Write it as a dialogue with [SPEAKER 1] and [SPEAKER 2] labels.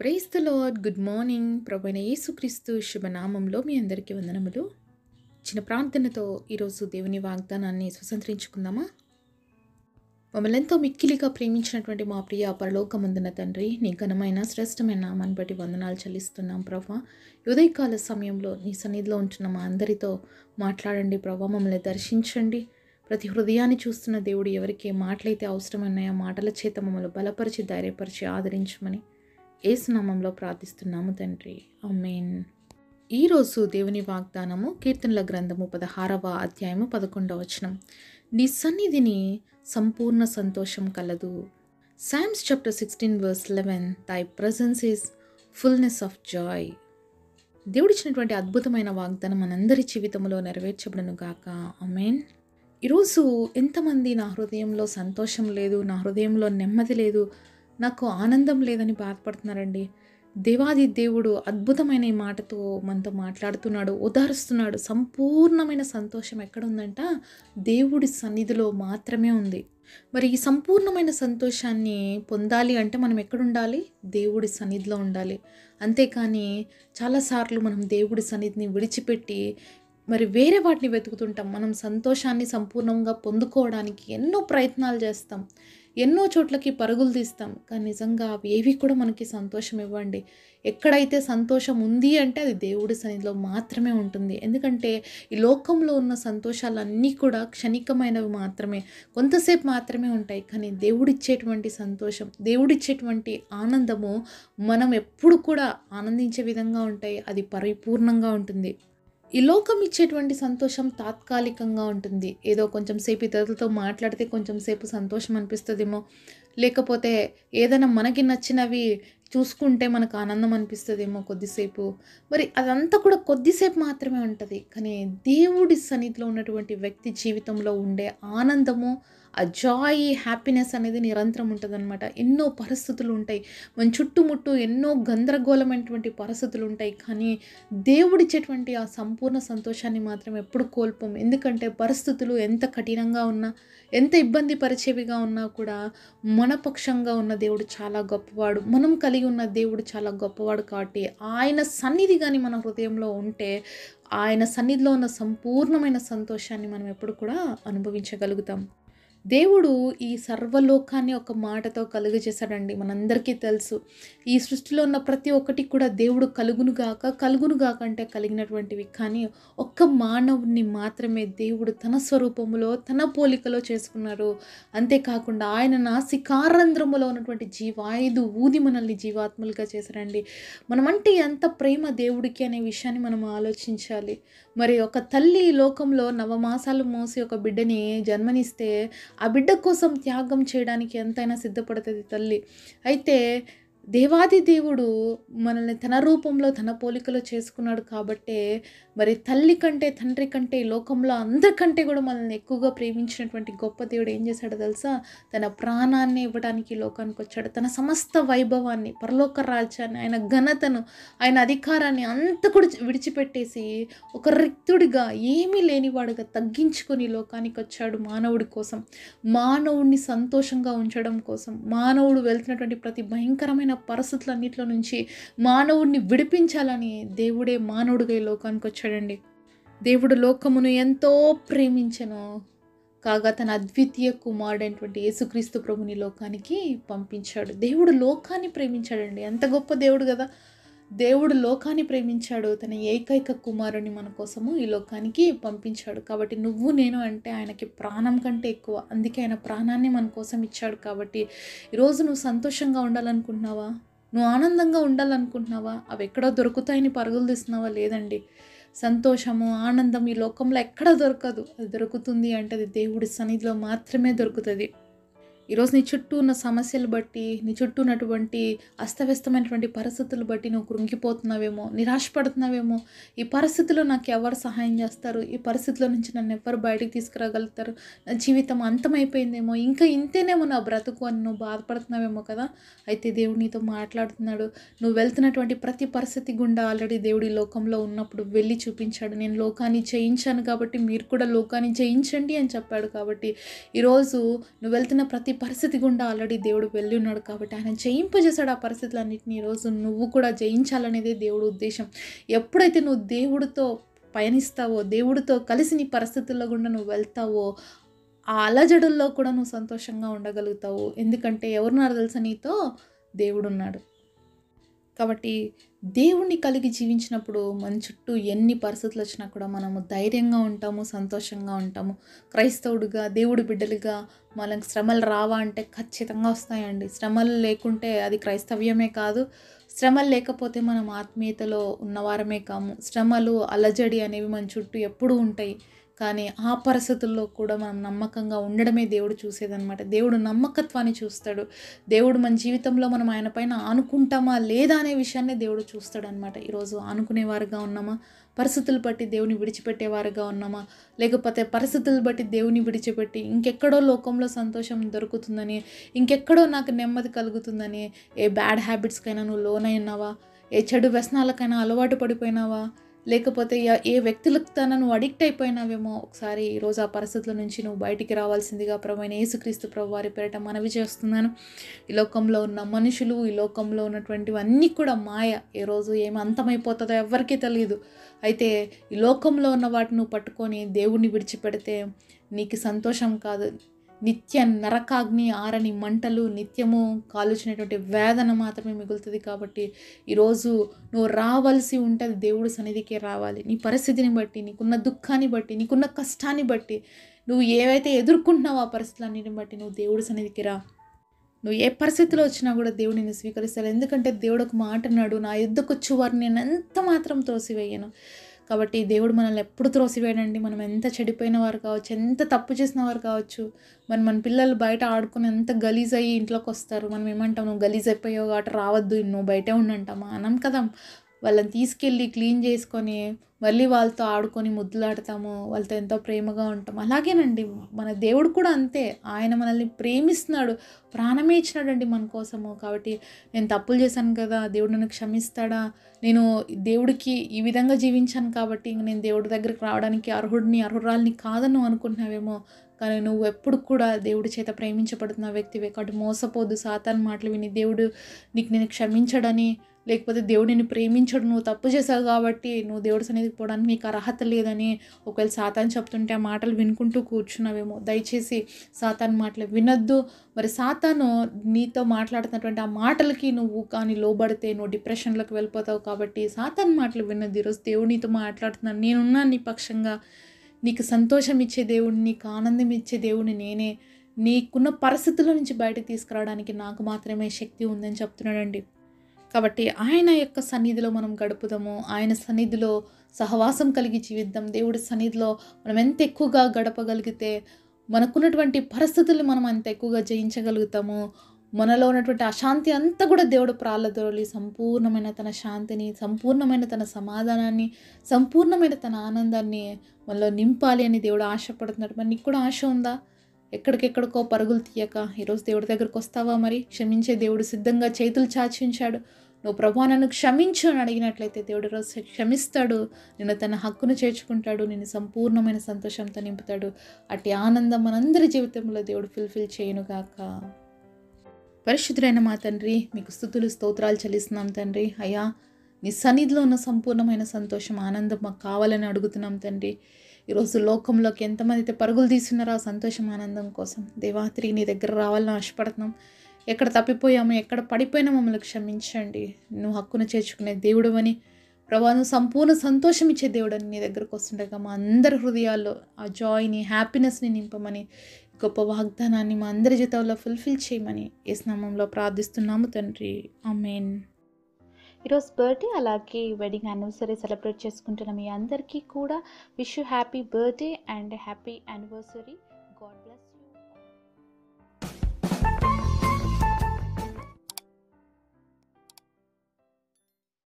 [SPEAKER 1] Praise the lord. Good morning. ప్రభువైన యేసుక్రీస్తు శుభనామంలో మీ అందరికీ వందనములు. చిన్న ప్రార్థనతో ఈరోజు దేవుని వాగ్దానాన్ని స్వతంత్రించుకుందామా? మమ్మల్ని ఎంతో మిక్కిలిగా ప్రేమించినటువంటి మా ప్రియ పరలోకమందున తండ్రి, నీ ఘనమైన శ్రేష్టమైన నామాన్ని బట్టి వందనాలు చెల్లిస్తున్నాం ప్రభా. ఉదయకాల సమయంలో నీ సన్నిధిలో ఉంటున్న మా అందరితో మాట్లాడండి ప్రభా. మమ్మల్ని దర్శించండి. ప్రతి హృదయాన్ని చూస్తున్న దేవుడు ఎవరికి ఏ మాటలైతే అవసరమైనాయో మాటల చేత మమ్మల్ని బలపరిచి ధైర్యపరిచి ఆదరించమని యేసు నామంలో ప్రార్థిస్తున్నాము తండ్రి. ఆమేన్. ఈరోజు దేవుని వాగ్దానము కీర్తనల గ్రంథము 16వ అధ్యాయము 11వ వచనం. నీ సన్నిధిని సంపూర్ణ సంతోషం కలదు. Psalms chapter 16 verse 11. Thy presence is fullness of joy. దేవుడిచ్చినటువంటి అద్భుతమైన వాగ్దానం మనందరి జీవితంలో నెరవేర్చబడును గాక. ఆమేన్. ఈరోజు ఎంతమంది నా హృదయంలో సంతోషం లేదు, నా హృదయంలో నెమ్మది లేదు, నాకు ఆనందం లేదని బాధపడుతున్నారండి. దేవాది దేవుడు అద్భుతమైన ఈ మాటతో మనతో మాట్లాడుతున్నాడు, ఓదారుస్తున్నాడు. సంపూర్ణమైన సంతోషం ఎక్కడుందంట? దేవుడి సన్నిధిలో మాత్రమే ఉంది. మరి ఈ సంపూర్ణమైన సంతోషాన్ని పొందాలి అంటే మనం ఎక్కడుండాలి? దేవుడి సన్నిధిలో ఉండాలి. అంతేకాని చాలాసార్లు మనం దేవుడి సన్నిధిని విడిచిపెట్టి మరి వేరే వాటిని వెతుకుతుంటాం. మనం సంతోషాన్ని సంపూర్ణంగా పొందుకోవడానికి ఎన్నో ప్రయత్నాలు చేస్తాం, ఎన్నో చోట్లకి పరుగులు తీస్తాం. కానీ నిజంగా అవి ఏవి కూడా మనకి సంతోషం ఇవ్వండి. ఎక్కడైతే సంతోషం ఉంది అంటే అది దేవుడి సన్నిధిలో మాత్రమే ఉంటుంది. ఎందుకంటే ఈ లోకంలో ఉన్న సంతోషాలన్నీ కూడా క్షణికమైనవి మాత్రమే, కొంతసేపు మాత్రమే ఉంటాయి. కానీ దేవుడిచ్చేటువంటి సంతోషం, దేవుడిచ్చేటువంటి ఆనందము మనం ఎప్పుడు కూడా ఆనందించే విధంగా ఉంటాయి. అది పరిపూర్ణంగా ఉంటుంది. ఈ లోకం ఇచ్చేటువంటి సంతోషం తాత్కాలికంగా ఉంటుంది. ఏదో కొంచెం సేపు ఇతరులతో మాట్లాడితే కొంచెం సేపు సంతోషం అనిపిస్తుందేమో, లేకపోతే ఏదైనా మనకి నచ్చినవి చూసుకుంటే మనకు ఆనందం అనిపిస్తుందేమో కొద్దిసేపు. మరి అదంతా కూడా కొద్దిసేపు మాత్రమే ఉంటుంది. కానీ దేవుడి సన్నిధిలో ఉన్నటువంటి వ్యక్తి జీవితంలో ఉండే ఆనందము, ఆ జాయ్, హ్యాపీనెస్ అనేది నిరంతరం ఉంటుందన్నమాట. ఎన్నో పరిస్థితులు ఉంటాయి, మన చుట్టుముట్టు ఎన్నో గందరగోళమైనటువంటి పరిస్థితులు ఉంటాయి. కానీ దేవుడిచ్చేటువంటి ఆ సంపూర్ణ సంతోషాన్ని మాత్రం ఎప్పుడు కోల్పోము. ఎందుకంటే పరిస్థితులు ఎంత కఠినంగా ఉన్నా, ఎంత ఇబ్బంది పరిచేవిగా ఉన్నా కూడా మన పక్షంగా ఉన్న దేవుడు చాలా గొప్పవాడు. మనం కలిగి ఉన్న దేవుడు చాలా గొప్పవాడు. కాబట్టి ఆయన సన్నిధి కానీ మన హృదయంలో ఉంటే ఆయన సన్నిధిలో ఉన్న సంపూర్ణమైన సంతోషాన్ని మనం ఎప్పుడు కూడా అనుభవించగలుగుతాం. దేవుడు ఈ సర్వలోకాన్ని ఒక మాటతో కలుగజేశాడండి. మనందరికీ తెలుసు. ఈ సృష్టిలో ఉన్న ప్రతి ఒక్కటి కూడా దేవుడు కలుగునుగాక అంటే కలిగినటువంటివి. కానీ ఒక్క మానవుని మాత్రమే దేవుడు తన స్వరూపములో తన పోలికలో చేసుకున్నారు. అంతేకాకుండా ఆయన నాసికారంధ్రములో ఉన్నటువంటి జీవాయుధు ఊది మనల్ని జీవాత్మలుగా చేశారండి. మనమంటే ఎంత ప్రేమ దేవుడికి అనే విషయాన్ని మనం ఆలోచించాలి. మరి ఒక తల్లి ఈ లోకంలో నవమాసాలు మోసి ఒక బిడ్డని జన్మనిస్తే ఆ బిడ్డ కోసం త్యాగం చేయడానికి ఎంతైనా సిద్ధపడుతుంది తల్లి. అయితే దేవాది దేవుడు మనల్ని తన రూపంలో తన పోలికలో చేసుకున్నాడు. కాబట్టే మరి తల్లి కంటే తండ్రి కంటే ఈ లోకంలో అందరికంటే కూడా మనల్ని ఎక్కువగా ప్రేమించినటువంటి గొప్ప దేవుడు ఏం చేశాడో తెలుసా? తన ప్రాణాన్ని ఇవ్వడానికి లోకానికి వచ్చాడు. తన సమస్త వైభవాన్ని, పరలోక రాజ్యాన్ని, ఆయన ఘనతను, ఆయన అధికారాన్ని అంతా కూడా విడిచిపెట్టేసి ఒక రిక్తుడిగా, ఏమీ లేనివాడుగా తగ్గించుకొని లోకానికి వచ్చాడు మానవుడి కోసం, మానవుడిని సంతోషంగా ఉంచడం కోసం. మానవుడు వెళ్తున్నటువంటి ప్రతి భయంకరమైన పరిస్థితులన్నిటిలో నుంచి మానవుడిని విడిపించాలని దేవుడే మానవుడిగా ఈ లోకానికి వచ్చాడండి. దేవుడు లోకమును ఎంతో ప్రేమించెను కాగా తన అద్వితీయ కుమారుడైనటువంటి యేసుక్రీస్తు ప్రభుని లోకానికి పంపించాడు. దేవుడు లోకాన్ని ప్రేమించాడండి. ఎంత గొప్ప దేవుడు కదా! దేవుడు లోకాన్ని ప్రేమించాడు. తన ఏకైక కుమారుని మన కోసము ఈ లోకానికి పంపించాడు. కాబట్టి నువ్వు నేను అంటే ఆయనకి ప్రాణం కంటే ఎక్కువ. అందుకే ఆయన ప్రాణాన్ని మన కోసం ఇచ్చాడు. కాబట్టి ఈరోజు నువ్వు సంతోషంగా ఉండాలనుకుంటున్నావా? నువ్వు ఆనందంగా ఉండాలనుకుంటున్నావా? అవి ఎక్కడో దొరుకుతాయని పరుగులు తీస్తున్నావా? లేదండి. సంతోషము, ఆనందం ఈ లోకంలో ఎక్కడ దొరకదు. అది దొరుకుతుంది అంటే అది దేవుడి సన్నిధిలో మాత్రమే దొరుకుతుంది. ఈరోజు నీ చుట్టూ ఉన్న సమస్యలు బట్టి, నీ చుట్టూ ఉన్నటువంటి అస్తవ్యస్తమైనటువంటి పరిస్థితులు బట్టి నువ్వు కృంగిపోతున్నావేమో, నిరాశపడుతున్నావేమో. ఈ పరిస్థితిలో నాకు ఎవరు సహాయం చేస్తారు? ఈ పరిస్థితిలో నుంచి నన్ను ఎవరు బయటికి తీసుకురాగలుగుతారు? నా జీవితం అంతమైపోయిందేమో, ఇంకా ఇంతేనేమో నా బ్రతుకు అని నువ్వు బాధపడుతున్నావేమో కదా! అయితే దేవుడు నీతో మాట్లాడుతున్నాడు. నువ్వు వెళ్తున్నటువంటి ప్రతి పరిస్థితి గుండా ఆల్రెడీ దేవుడు ఈ లోకంలో ఉన్నప్పుడు వెళ్ళి చూపించాడు. నేను లోకాన్ని జయించాను కాబట్టి మీరు కూడా లోకాన్ని జయించండి అని చెప్పాడు. కాబట్టి ఈరోజు నువ్వు వెళ్తున్న ప్రతి పరిస్థితి గుండా ఆల్రెడీ దేవుడు వెళ్ళి ఉన్నాడు కాబట్టి ఆయన జయింపజేశాడు ఆ పరిస్థితులన్నింటినీ. ఈరోజు నువ్వు కూడా జయించాలనేదే దేవుడు ఉద్దేశం. ఎప్పుడైతే నువ్వు దేవుడితో పయనిస్తావో, దేవుడితో కలిసి నీ పరిస్థితుల్లో గుండా నువ్వు వెళ్తావో, ఆ అలజడుల్లో కూడా నువ్వు సంతోషంగా ఉండగలుగుతావు. ఎందుకంటే ఎవరున్నారు తెలుసా నీతో? దేవుడున్నాడు. కాబట్టి దేవుణ్ణి కలిగి జీవించినప్పుడు మన చుట్టూ ఎన్ని పరిస్థితులు వచ్చినా కూడా మనము ధైర్యంగా ఉంటాము, సంతోషంగా ఉంటాము. క్రైస్తవుడిగా, దేవుడి బిడ్డలుగా మనకు శ్రమలు రావా అంటే ఖచ్చితంగా వస్తాయండి. శ్రమలు లేకుంటే అది క్రైస్తవ్యమే కాదు. శ్రమలు లేకపోతే మనం ఆత్మీయతలో ఉన్నవారమే కాము. శ్రమలు, అలజడి అనేవి మన చుట్టూ ఎప్పుడూ ఉంటాయి. కానీ ఆ పరిస్థితుల్లో కూడా మనం నమ్మకంగా ఉండడమే దేవుడు చూసేదనమాట. దేవుడు నమ్మకత్వాన్ని చూస్తాడు. దేవుడు మన జీవితంలో మనం ఆయన పైన ఆనుకుంటామా లేదా అనే విషయాన్నే దేవుడు చూస్తాడనమాట. ఈరోజు ఆనుకునేవారుగా ఉన్నామా? పరిస్థితులు బట్టి దేవుని విడిచిపెట్టేవారుగా ఉన్నామా? లేకపోతే పరిస్థితులు బట్టి దేవుని విడిచిపెట్టి ఇంకెక్కడో లోకంలో సంతోషం దొరుకుతుందని, ఇంకెక్కడో నాకు నెమ్మది కలుగుతుందని ఏ బ్యాడ్ హ్యాబిట్స్కైనా నువ్వు లోనైనావా? ఏ చెడు వ్యసనాలకైనా అలవాటు పడిపోయినావా? లేకపోతే ఏ వ్యక్తులకు నువ్వు అడిక్ట్ అయిపోయినావేమో? ఒకసారి ఈరోజు ఆ పరిస్థితుల నుంచి నువ్వు బయటికి రావాల్సిందిగా ప్రభువైన యేసుక్రీస్తు ప్రభు వారి పేరిట మనవి చేస్తున్నాను. ఈ లోకంలో ఉన్న మనుషులు, ఈ లోకంలో ఉన్నటువంటివన్నీ కూడా మాయ. ఏ రోజు ఏమి అంతమైపోతుందో ఎవ్వరికీ తెలియదు. అయితే ఈ లోకంలో ఉన్న వాటిని నువ్వు పట్టుకొని దేవుణ్ణి విడిచిపెడితే నీకు సంతోషం కాదు, నిత్య నరకాగ్ని, ఆరని మంటలు, నిత్యము కాలుచినటువంటి వేదన మాత్రమే మిగులుతుంది. కాబట్టి ఈరోజు నువ్వు రావాల్సి ఉంటుంది, దేవుడి సన్నిధికే రావాలి. నీ పరిస్థితిని బట్టి, నీకున్న దుఃఖాన్ని బట్టి, నీకున్న కష్టాన్ని బట్టి, నువ్వు ఏవైతే ఎదుర్కొంటున్నావో ఆ పరిస్థితులన్నిటిని బట్టి నువ్వు దేవుడి సన్నిధికి రా. నువ్వు ఏ పరిస్థితిలో వచ్చినా కూడా దేవుడిని స్వీకరిస్తాడు. ఎందుకంటే దేవుడు ఒక మాట అన్నాడు, నా యుద్ధకొచ్చు వారిని నేను ఎంత మాత్రం త్రోసివేయను. కాబట్టి దేవుడు మనల్ని ఎప్పుడు త్రోసివేయడండి. మనం ఎంత చెడిపోయిన వారు కావచ్చు, ఎంత తప్పు చేసిన వారు కావచ్చు, మన పిల్లలు బయట ఆడుకుని ఎంత గలీజ్ అయ్యి ఇంట్లోకి వస్తారు. మనం ఏమంటాం? నువ్వు గలీజ్ అయిపోయావు కాబట్టి రావద్దు, నువ్వు బయటే ఉండంటామా? అనం కదా. వాళ్ళని తీసుకెళ్ళి క్లీన్ చేసుకొని మళ్ళీ వాళ్ళతో ఆడుకొని ముద్దులాడతాము, వాళ్ళతో ఎంతో ప్రేమగా ఉంటాం. అలాగేనండి మన దేవుడు కూడా అంతే. ఆయన మనల్ని ప్రేమిస్తున్నాడు, ప్రాణమే ఇచ్చినాడండి మన కోసము. కాబట్టి నేను తప్పులు చేశాను కదా, దేవుడు నన్ను క్షమిస్తాడా? నేను దేవుడికి ఈ విధంగా జీవించాను కాబట్టి ఇంక నేను దేవుడి దగ్గరికి రావడానికి అర్హురాలిని కాదని అనుకుంటున్నావేమో. కానీ నువ్వు ఎప్పుడు కూడా దేవుడి చేత ప్రేమించబడుతున్న వ్యక్తివే. కాబట్టి మోసపోద్దు సాతాను మాటలు విని దేవుడు నేను క్షమించడని, లేకపోతే దేవుడు నిన్ను ప్రేమించడు, నువ్వు తప్పు చేసావు కాబట్టి నువ్వు దేవుడి సన్నిధికి పోవడానికి నీకు అర్హత లేదని ఒకవేళ సాతాను చెప్తుంటే ఆ మాటలు వినుకుంటూ కూర్చున్నావేమో. దయచేసి సాతాను మాటలు వినొద్దు. మరి సాతాను నీతో మాట్లాడుతున్నటువంటి ఆ మాటలకి నువ్వు కానీ లోబడితే నువ్వు డిప్రెషన్లోకి వెళ్ళిపోతావు. కాబట్టి సాతాను మాటలు వినొద్దు. ఈరోజు దేవుడు నీతో మాట్లాడుతున్నాను, నేనున్నాను నీ పక్షంగా, నీకు సంతోషం ఇచ్చే దేవుడిని, నీకు ఆనందం ఇచ్చే దేవుడిని నేనే. నీకున్న పరిస్థితుల నుంచి బయటకు తీసుకురావడానికి నాకు మాత్రమే శక్తి ఉందని చెప్తున్నాడండి. కాబట్టి ఆయన యొక్క సన్నిధిలో మనం గడుపుదాము, ఆయన సన్నిధిలో సహవాసం కలిగి జీవిద్దాం. దేవుడి సన్నిధిలో మనం ఎంత ఎక్కువగా గడపగలిగితే మనకున్నటువంటి పరిస్థితుల్ని మనం అంత ఎక్కువగా జయించగలుగుతాము. మనలో ఉన్నటువంటి అశాంతి అంతా కూడా దేవుడు ప్రాలదొలి సంపూర్ణమైన తన శాంతిని, సంపూర్ణమైన తన సమాధానాన్ని, సంపూర్ణమైన తన ఆనందాన్ని మనలో నింపాలి అని దేవుడు ఆశపడుతున్నాడు. మరి నీకు కూడా ఆశ ఉందా? ఎక్కడికెక్కడికో పరుగులు తీయక ఈరోజు దేవుడి దగ్గరికి వస్తావా? మరి క్షమించే దేవుడు సిద్ధంగా చేతులు చాచి ఉంచాడు. నువ్వు ప్రభువా నన్ను క్షమించు అని అడిగినట్లయితే దేవుడు రోజు క్షమిస్తాడు, నిన్ను తన హక్కును చేర్చుకుంటాడు, నిన్ను సంపూర్ణమైన సంతోషంతో నింపుతాడు. అట్టి ఆనందం మనందరి జీవితంలో దేవుడు ఫుల్ఫిల్ చేయనుగాక. పరిశుద్ధుడైన మా తండ్రి, మీకు స్తుతులు స్తోత్రాలు చెల్లిస్తున్నాం తండ్రి. అయ్యా, నీ సన్నిధిలో ఉన్న సంపూర్ణమైన సంతోషం, ఆనందం మాకు కావాలని అడుగుతున్నాం తండ్రి. ఈరోజు లోకంలోకి ఎంతమంది అయితే పరుగులు తీస్తున్నారో ఆ సంతోషం, ఆనందం కోసం దేవా, తిరిగి నీ దగ్గర రావాలని ఆశపడుతున్నాం. ఎక్కడ తప్పిపోయామో, ఎక్కడ పడిపోయినా మమ్మల్ని క్షమించండి. నువ్వు హక్కును చేర్చుకునే దేవుడు అని ప్రభా, నువ్వు సంపూర్ణ సంతోషం ఇచ్చే దేవుడు అని నీ దగ్గరకు వస్తుండగా మా అందరి హృదయాల్లో ఆ జాయ్ని, హ్యాపీనెస్ని నింపమని, గొప్ప వాగ్దానాన్ని మా అందరి జీవితంలో ఫుల్ఫిల్ చేయమని యేసు నామములో ప్రార్థిస్తున్నాము తండ్రి. ఆమేన్. ఈరోజు బర్త్డే అలాగే వెడ్డింగ్ యానివర్సరీ సెలబ్రేట్ చేసుకుంటున్న మీ అందరికీ కూడా wish you happy birthday and happy anniversary. God bless you.